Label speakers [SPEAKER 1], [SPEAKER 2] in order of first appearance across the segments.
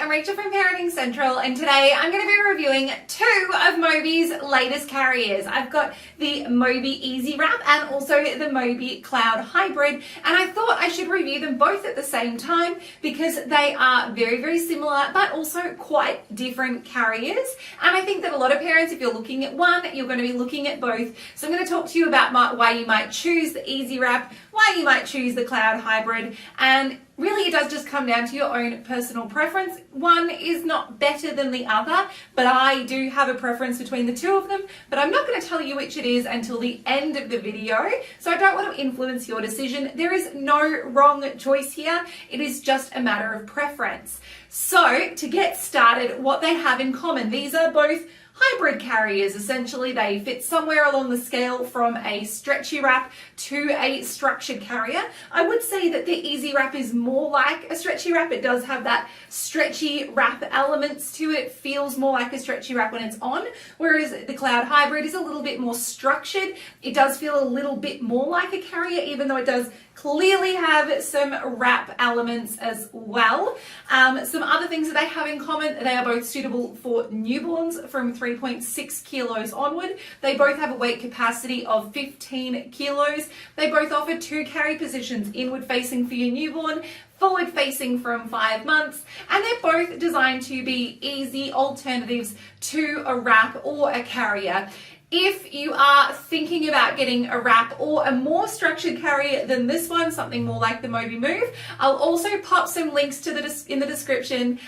[SPEAKER 1] I'm Rachel from Parenting Central, and today I'm going to be reviewing two of Moby's latest carriers. I've got the Moby Easy Wrap and also the Moby Cloud Hybrid, and I thought I should review them both at the same time because they are very, very similar but also quite different carriers. And I think that a lot of parents, if you're looking at one, you're going to be looking at both. So I'm going to talk to you about why you might choose the Easy Wrap, why you might choose the Cloud Hybrid, and really, it does just come down to your own personal preference. One is not better than the other, but I do have a preference between the two of them, but I'm not going to tell you which it is until the end of the video, so I don't want to influence your decision. There is no wrong choice here. It is just a matter of preference. So, to get started, what they have in common, these are both hybrid carriers. Essentially, they fit somewhere along the scale from a stretchy wrap to a structured carrier. I would say that the Easy Wrap is more like a stretchy wrap. It does have that stretchy wrap elements to it. It feels more like a stretchy wrap when it's on, whereas the Cloud Hybrid is a little bit more structured. It does feel a little bit more like a carrier, even though it does clearly have some wrap elements as well. Some other things that they have in common, they are both suitable for newborns from 3.6 kilos onward. They both have a weight capacity of 15 kilos. They both offer two carry positions, inward facing for your newborn, forward facing from 5 months, and they're both designed to be easy alternatives to a wrap or a carrier. If you are thinking about getting a wrap or a more structured carrier than this one, something more like the Moby Move, I'll also pop some links to in the description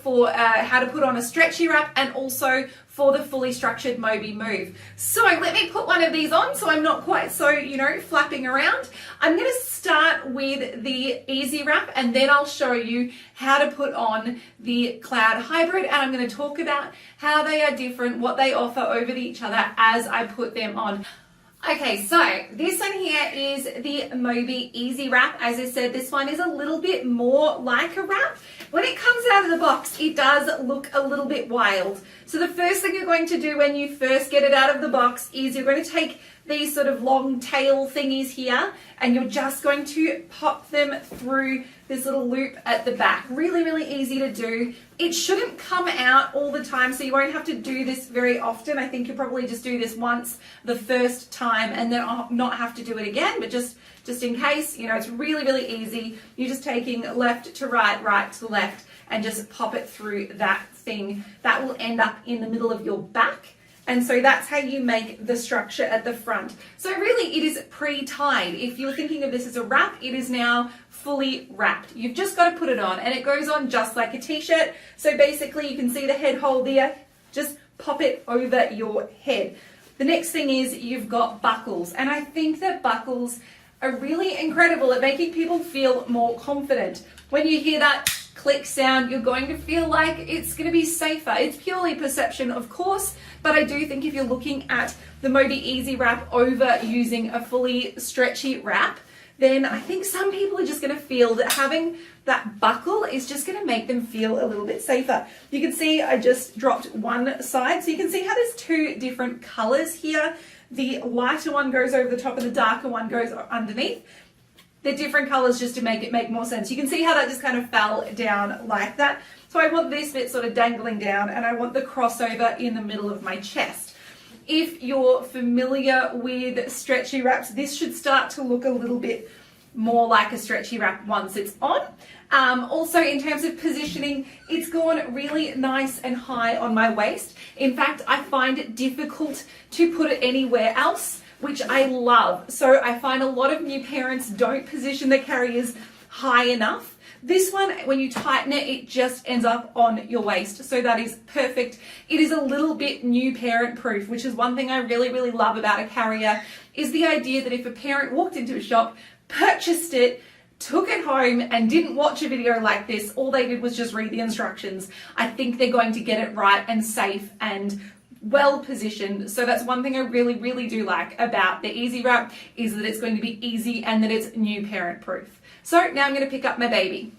[SPEAKER 1] for how to put on a stretchy wrap and also for the fully structured Moby Move. So let me put one of these on so I'm not quite so, flapping around. I'm going to start with the Easy Wrap and then I'll show you how to put on the Cloud Hybrid, and I'm going to talk about how they are different, what they offer over each other as I put them on. Okay, so this one here is the Moby Easy Wrap. As I said, this one is a little bit more like a wrap. When it comes out of the box, it does look a little bit wild. So the first thing you're going to do when you first get it out of the box is you're going to take these sort of long tail thingies here and you're just going to pop them through this little loop at the back. Really, really easy to do. It shouldn't come out all the time, so you won't have to do this very often. I think you'll probably just do this once the first time and then not have to do it again, but just in case, it's really, really easy. You're just taking left to right, right to left, and just pop it through that thing. That will end up in the middle of your back. And so that's how you make the structure at the front. So really it is pre-tied. If you're thinking of this as a wrap, it is now fully wrapped. You've just got to put it on and it goes on just like a t-shirt. So basically you can see the head hole there, just pop it over your head. The next thing is you've got buckles, and I think that buckles are really incredible at making people feel more confident. When you hear that click sound, you're going to feel like it's going to be safer. It's purely perception, of course, but I do think if you're looking at the Moby Easy Wrap over using a fully stretchy wrap, then I think some people are just going to feel that having that buckle is just going to make them feel a little bit safer. You can see I just dropped one side, so you can see how there's two different colors here. The lighter one goes over the top and the darker one goes underneath. They're different colors just to make it make more sense. You can see how that just kind of fell down like that. So I want this bit sort of dangling down and I want the crossover in the middle of my chest. If you're familiar with stretchy wraps, this should start to look a little bit more like a stretchy wrap once it's on. Also, in terms of positioning, it's gone really nice and high on my waist. In fact, I find it difficult to put it anywhere else, which I love. So I find a lot of new parents don't position their carriers high enough. This one, when you tighten it, it just ends up on your waist. So that is perfect. It is a little bit new parent proof, which is one thing I really, really love about a carrier, is the idea that if a parent walked into a shop, purchased it, took it home and didn't watch a video like this, all they did was just read the instructions, I think they're going to get it right and safe and well positioned. So that's one thing I really, really do like about the Easy Wrap, is that it's going to be easy and that it's new parent proof. So now I'm going to pick up my baby.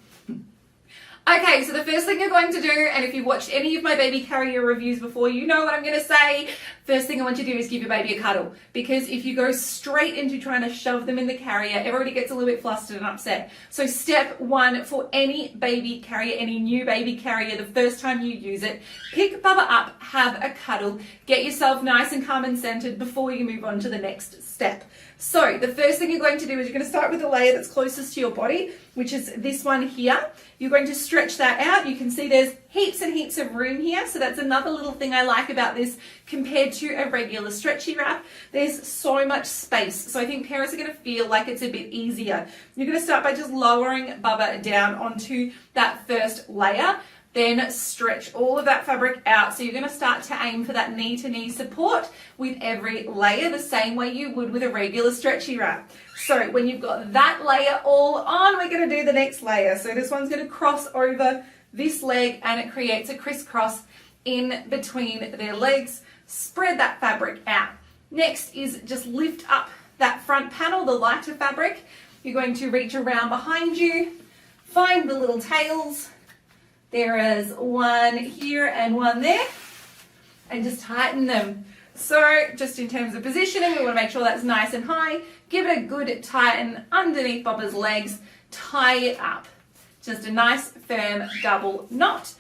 [SPEAKER 1] Okay, so the first thing you're going to do, and if you've watched any of my baby carrier reviews before, you know what I'm going to say. First thing I want you to do is give your baby a cuddle, because if you go straight into trying to shove them in the carrier, everybody gets a little bit flustered and upset. So step one for any baby carrier, any new baby carrier, the first time you use it, pick Bubba up, have a cuddle, get yourself nice and calm and centered before you move on to the next step. So the first thing you're going to do is you're going to start with the layer that's closest to your body, which is this one here. You're going to stretch that out. You can see there's heaps and heaps of room here. So that's another little thing I like about this compared to a regular stretchy wrap. There's so much space. So I think parents are going to feel like it's a bit easier. You're going to start by just lowering Bubba down onto that first layer. Then stretch all of that fabric out. So you're going to start to aim for that knee-to-knee support with every layer, the same way you would with a regular stretchy wrap. So when you've got that layer all on, we're going to do the next layer. So this one's going to cross over this leg and it creates a crisscross in between their legs. Spread that fabric out. Next is just lift up that front panel, the lighter fabric. You're going to reach around behind you, find the little tails. There is one here and one there, and just tighten them. So just in terms of positioning, we want to make sure that's nice and high. Give it a good tighten underneath Bubba's legs, tie it up. Just a nice firm double knot.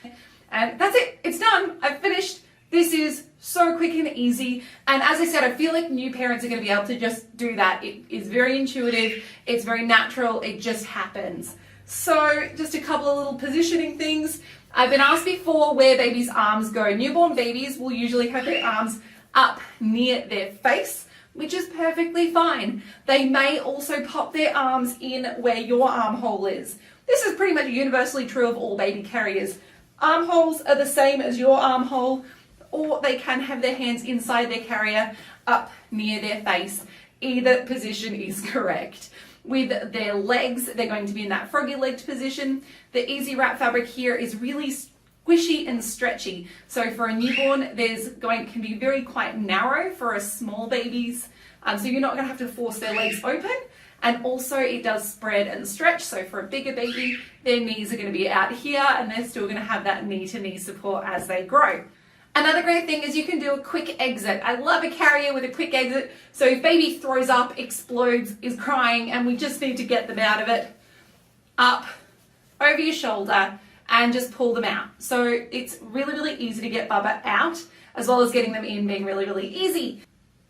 [SPEAKER 1] And that's it, it's done, I've finished. This is so quick and easy. And as I said, I feel like new parents are going to be able to just do that. It is very intuitive, it's very natural, it just happens. So just a couple of little positioning things. I've been asked before where babies' arms go. Newborn babies will usually have their arms up near their face, which is perfectly fine. They may also pop their arms in where your armhole is. This is pretty much universally true of all baby carriers. Armholes are the same as your armhole, or they can have their hands inside their carrier up near their face. Either position is correct. With their legs, they're going to be in that froggy-legged position. The Easy Wrap fabric here is really squishy and stretchy. So for a newborn, can be very quite narrow for a small baby's. So you're not going to have to force their legs open. And also it does spread and stretch. So for a bigger baby, their knees are going to be out here and they're still going to have that knee-to-knee support as they grow. Another great thing is you can do a quick exit. I love a carrier with a quick exit. So if baby throws up, explodes, is crying, and we just need to get them out of it, up, over your shoulder, and just pull them out. So it's really, really easy to get Bubba out, as well as getting them in being really, really easy.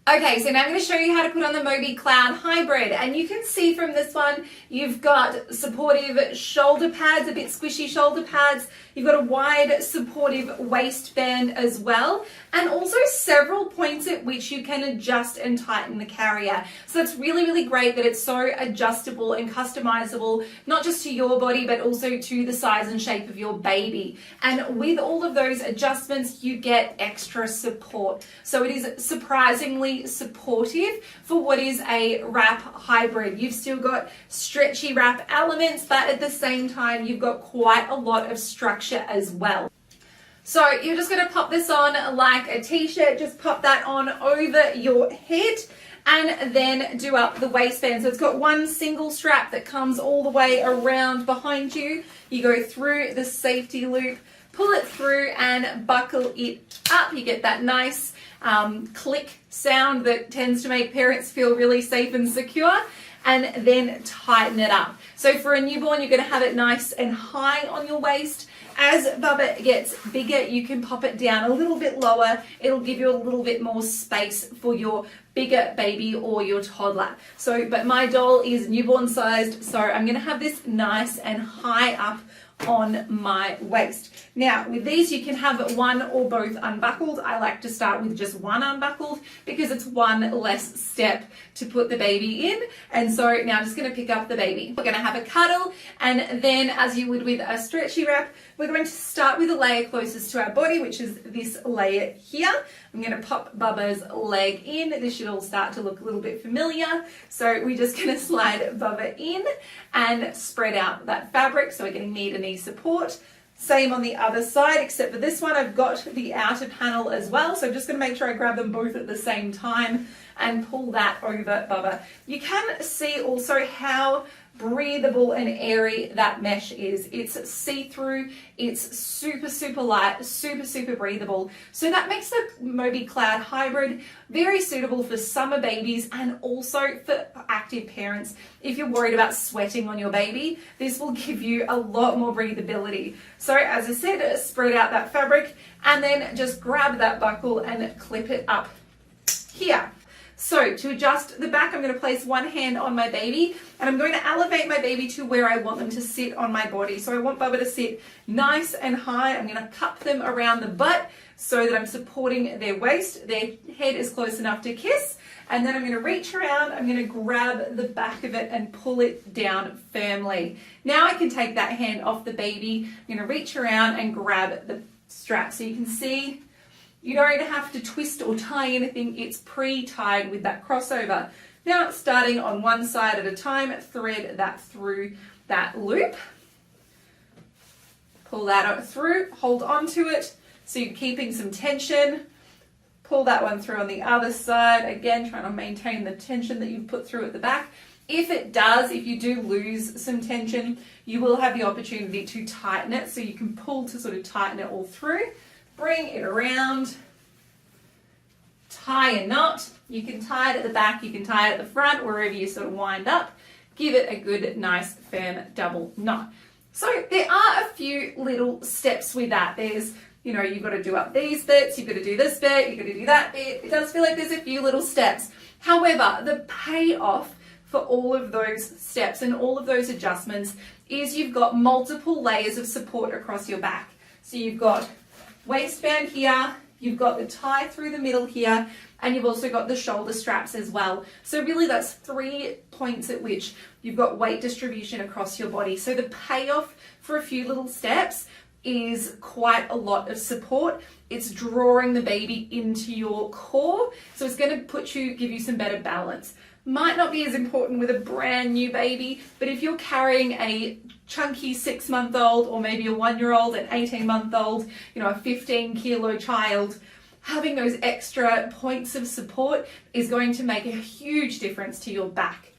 [SPEAKER 1] Okay, so now I'm going to show you how to put on the Moby Cloud Hybrid, and you can see from this one, you've got supportive shoulder pads, a bit squishy shoulder pads, you've got a wide supportive waistband as well, and also several points at which you can adjust and tighten the carrier. So it's really, really great that it's so adjustable and customizable, not just to your body, but also to the size and shape of your baby. And with all of those adjustments, you get extra support. So it is surprisingly supportive for what is a wrap hybrid. You've still got stretchy wrap elements, but at the same time, you've got quite a lot of structure as well. So you're just going to pop this on like a t-shirt, just pop that on over your head and then do up the waistband. So it's got one single strap that comes all the way around behind you. You go through the safety loop, pull it through and buckle it up. You get that nice click sound that tends to make parents feel really safe and secure, and then tighten it up. So for a newborn, you're going to have it nice and high on your waist. As Bubba gets bigger, you can pop it down a little bit lower. It'll give you a little bit more space for your bigger baby or your toddler. So, but my doll is newborn sized, so I'm going to have this nice and high up on my waist. Now with these you can have one or both unbuckled. I like to start with just one unbuckled because it's one less step to put the baby in. And so now I'm just going to pick up the baby. We're going to have a cuddle, and then as you would with a stretchy wrap, we're going to start with the layer closest to our body, which is this layer here. I'm going to pop Bubba's leg in. This should all start to look a little bit familiar. So we're just going to slide Bubba in and spread out that fabric. So we're getting knee to knee support. Same on the other side, except for this one, I've got the outer panel as well. So I'm just going to make sure I grab them both at the same time and pull that over Bubba. You can see also how breathable and airy that mesh is. It's see-through, it's super, super light, super, super breathable. So that makes the Moby Cloud Hybrid very suitable for summer babies and also for active parents. If you're worried about sweating on your baby, this will give you a lot more breathability. So as I said, spread out that fabric and then just grab that buckle and clip it up here. So to adjust the back, I'm going to place one hand on my baby and I'm going to elevate my baby to where I want them to sit on my body. So I want Bubba to sit nice and high. I'm going to cup them around the butt so that I'm supporting their waist. Their head is close enough to kiss. And then I'm going to reach around, I'm going to grab the back of it and pull it down firmly. Now I can take that hand off the baby. I'm going to reach around and grab the strap so you can see you don't have to twist or tie anything, it's pre-tied with that crossover. Now starting on one side at a time, thread that through that loop. Pull that through, hold on to it so you're keeping some tension. Pull that one through on the other side, again trying to maintain the tension that you've put through at the back. If you do lose some tension, you will have the opportunity to tighten it, so you can pull to sort of tighten it all through. Bring it around, tie a knot. You can tie it at the back, you can tie it at the front, wherever you sort of wind up. Give it a good, nice, firm double knot. So there are a few little steps with that. There's, you've got to do up these bits, you've got to do this bit, you've got to do that bit. It does feel like there's a few little steps. However, the payoff for all of those steps and all of those adjustments is you've got multiple layers of support across your back. So you've got waistband here, you've got the tie through the middle here, and you've also got the shoulder straps as well. So really that's 3 points at which you've got weight distribution across your body. So the payoff for a few little steps is quite a lot of support. It's drawing the baby into your core, so it's going to give you some better balance. Might not be as important with a brand new baby, but if you're carrying a chunky 6-month-old or maybe a 1-year-old, an 18-month-old, a 15-kilo child, having those extra points of support is going to make a huge difference to your back.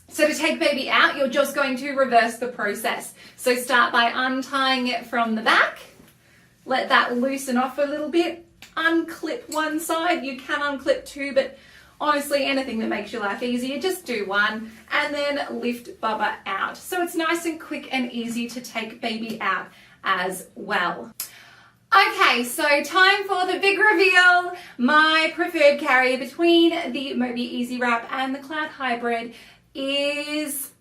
[SPEAKER 1] So to take baby out, you're just going to reverse the process. So start by untying it from the back, let that loosen off a little bit, unclip one side. You can unclip two, but honestly, anything that makes your life easier, just do one, and then lift Bubba out. So it's nice and quick and easy to take baby out as well. Okay, so time for the big reveal. My preferred carrier between the Moby Easy Wrap and the Cloud Hybrid is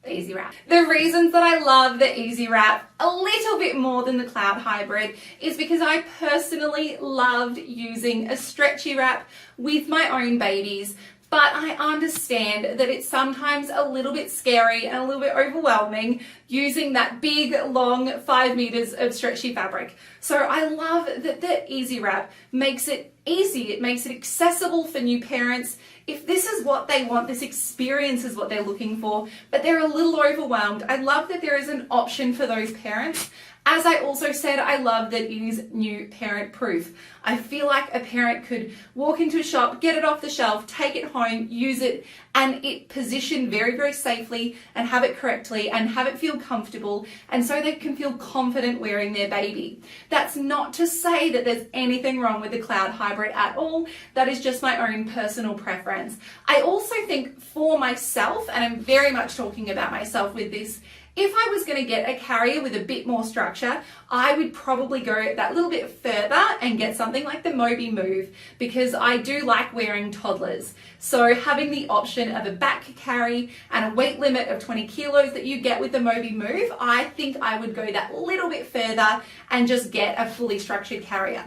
[SPEAKER 1] the Easy Wrap. The reasons that I love the Easy Wrap a little bit more than the Cloud Hybrid is because I personally loved using a stretchy wrap with my own babies, but I understand that it's sometimes a little bit scary and a little bit overwhelming using that big, long 5 meters of stretchy fabric. So I love that the Easy Wrap makes it easy. It makes it accessible for new parents. If this is what they want, this experience is what they're looking for, but they're a little overwhelmed, I love that there is an option for those parents. As I also said, I love that it is new parent proof. I feel like a parent could walk into a shop, get it off the shelf, take it home, use it, and it positioned very, very safely and have it correctly and have it feel comfortable, and so they can feel confident wearing their baby. That's not to say that there's anything wrong with the Cloud Hybrid at all. That is just my own personal preference. I also think for myself, and I'm very much talking about myself with this, if I was going to get a carrier with a bit more structure, I would probably go that little bit further and get something like the Moby Move, because I do like wearing toddlers. So having the option of a back carry and a weight limit of 20 kilos that you get with the Moby Move, I think I would go that little bit further and just get a fully structured carrier.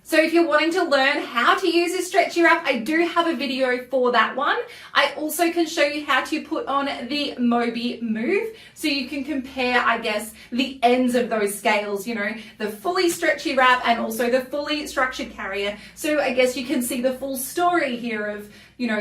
[SPEAKER 1] So if you're wanting to learn how to use this stretchy wrap, I do have a video for that one. I also can show you how to put on the Moby Move, so you can compare, I guess, the ends of those scales, the fully stretchy wrap and also the fully structured carrier. So I guess you can see the full story here of,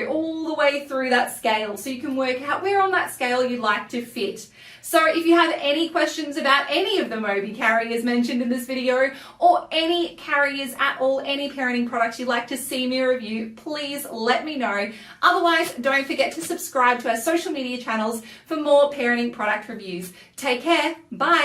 [SPEAKER 1] all the way through that scale, so you can work out where on that scale you'd like to fit. So if you have any questions about any of the Moby carriers mentioned in this video, or any carriers at at all any parenting products you'd like to see me review, please let me know. Otherwise, don't forget to subscribe to our social media channels for more parenting product reviews. Take care. Bye.